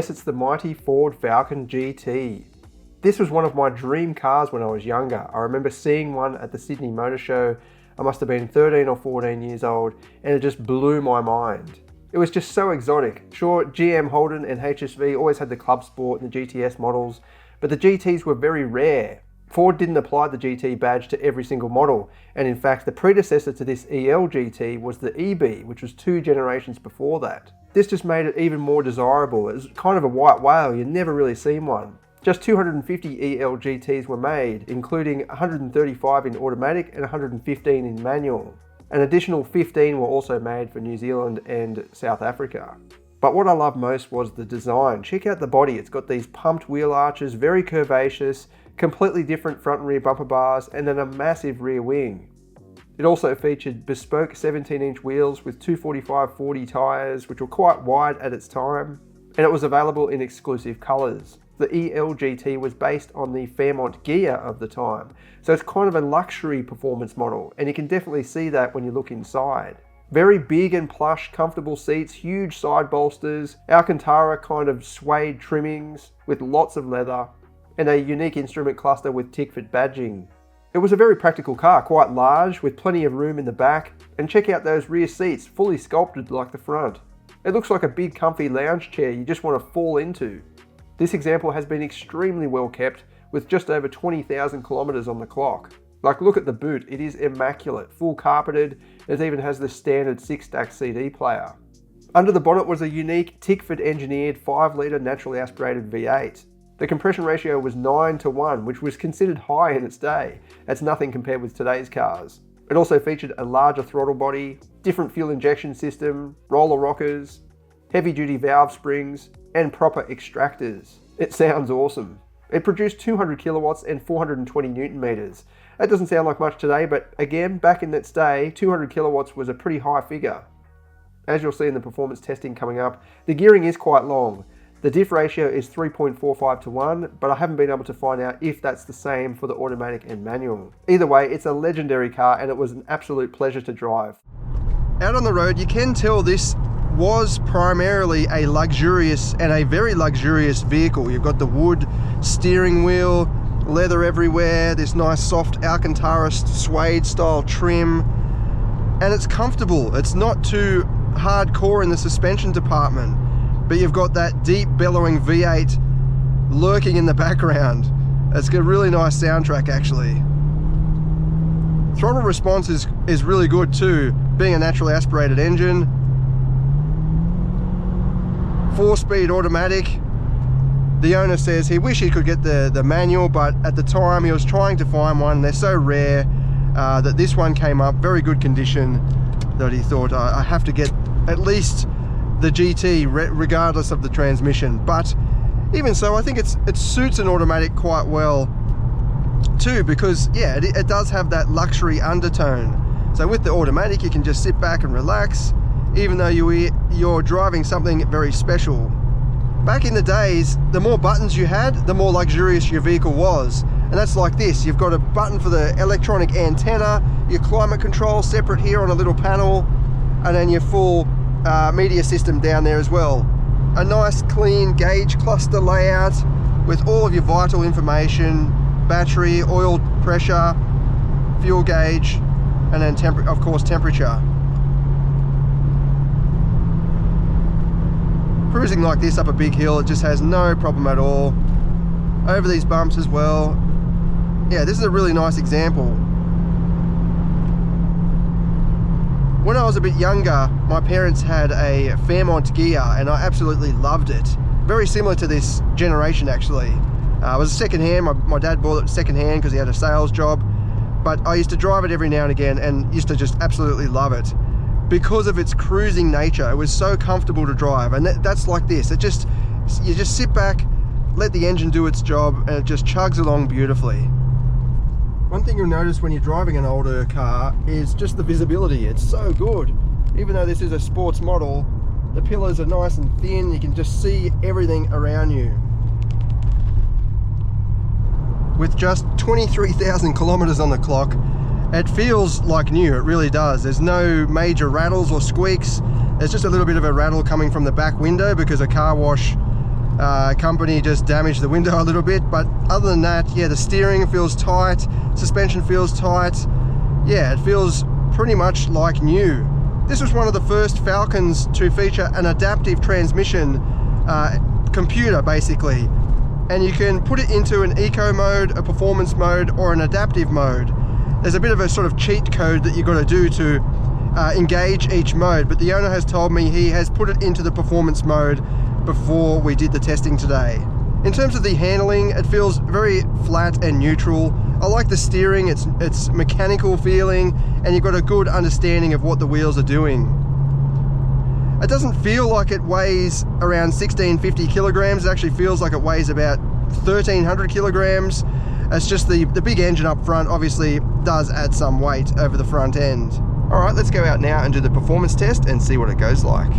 Yes, it's the mighty Ford Falcon GT. This was one of my dream cars when I was younger. I remember seeing one at the Sydney Motor Show. I must have been 13 or 14 years old, and it just blew my mind. It was just so exotic. Sure, GM, Holden and HSV always had the Club Sport and the GTS models, but the GTs were very rare. Ford didn't apply the GT badge to every single model, and in fact the predecessor to this EL GT was the EB, which was 2 generations before that. This just made it even more desirable. It was kind of a white whale, you'd never really seen one. Just 250 EL GTs were made, including 135 in automatic and 115 in manual. An additional 15 were also made for New Zealand and South Africa. But what I love most was the design. Check out the body, it's got these pumped wheel arches, very curvaceous, completely different front and rear bumper bars, and then a massive rear wing. It also featured bespoke 17-inch wheels with 245/40 tyres, which were quite wide at its time, and it was available in exclusive colours. The EL GT was based on the Fairmont Ghia of the time, so it's kind of a luxury performance model, and you can definitely see that when you look inside. Very big and plush, comfortable seats, huge side bolsters, Alcantara kind of suede trimmings with lots of leather, and a unique instrument cluster with Tickford badging. It was a very practical car, quite large, with plenty of room in the back, and check out those rear seats, fully sculpted like the front. It looks like a big comfy lounge chair you just want to fall into. This example has been extremely well kept, with just over 20,000 kilometers on the clock. Like, look at the boot, it is immaculate, full carpeted, it even has the standard 6-stack CD player. Under the bonnet was a unique Tickford engineered 5-litre naturally aspirated V8. The compression ratio was 9:1, which was considered high in its day. That's nothing compared with today's cars. It also featured a larger throttle body, different fuel injection system, roller rockers, heavy duty valve springs, and proper extractors. It sounds awesome. It produced 200 kilowatts and 420 newton meters. That doesn't sound like much today, but again, back in its day, 200 kilowatts was a pretty high figure. As you'll see in the performance testing coming up, the gearing is quite long. The diff ratio is 3.45:1, but I haven't been able to find out if that's the same for the automatic and manual. Either way, it's a legendary car and it was an absolute pleasure to drive. Out on the road, you can tell this was primarily a luxurious and a very luxurious vehicle. You've got the wood steering wheel, leather everywhere, this nice soft Alcantara suede style trim, and it's comfortable. It's not too hardcore in the suspension department, but you've got that deep bellowing V8 lurking in the background. It's got a really nice soundtrack actually. Throttle response is really good too, being a naturally aspirated engine. 4-speed automatic. The owner says he wished he could get the manual, but at the time he was trying to find one. They're so rare that this one came up, very good condition, that he thought, I have to get at least the GT regardless of the transmission. But even so, I think it suits an automatic quite well too, because yeah, it does have that luxury undertone. So with the automatic, you can just sit back and relax, even though you're driving something very special. Back in the days, the more buttons you had, the more luxurious your vehicle was. And that's like this. You've got a button for the electronic antenna, your climate control separate here on a little panel, and then your full media system down there as well. A nice clean gauge cluster layout with all of your vital information, battery, oil pressure, fuel gauge, and then of course temperature. Cruising like this up a big hill, it just has no problem at all. Over these bumps as well. Yeah, this is a really nice example. When I was a bit younger, my parents had a Fairmont Ghia and I absolutely loved it. Very similar to this generation actually. It was second-hand, my dad bought it second-hand because he had a sales job, but I used to drive it every now and again and used to just absolutely love it. Because of its cruising nature, it was so comfortable to drive, and that's like this. You just sit back, let the engine do its job, and it just chugs along beautifully. One thing you'll notice when you're driving an older car is just the visibility. It's so good. Even though this is a sports model, the pillars are nice and thin. You can just see everything around you. With just 23,000 kilometers on the clock, it feels like new, it really does. There's no major rattles or squeaks. There's just a little bit of a rattle coming from the back window because a car wash company just damaged the window a little bit, but other than that, yeah, the steering feels tight, suspension feels tight. Yeah, it feels pretty much like new. This was one of the first Falcons to feature an adaptive transmission computer, basically. And you can put it into an eco mode, a performance mode, or an adaptive mode. There's a bit of a sort of cheat code that you've got to do to engage each mode, but the owner has told me he has put it into the performance mode before we did the testing today. In terms of the handling, it feels very flat and neutral. I like the steering, it's mechanical feeling, and you've got a good understanding of what the wheels are doing. It doesn't feel like it weighs around 1650 kilograms. It actually feels like it weighs about 1300 kilograms. It's just the big engine up front obviously does add some weight over the front end. All right, let's go out now and do the performance test and see what it goes like.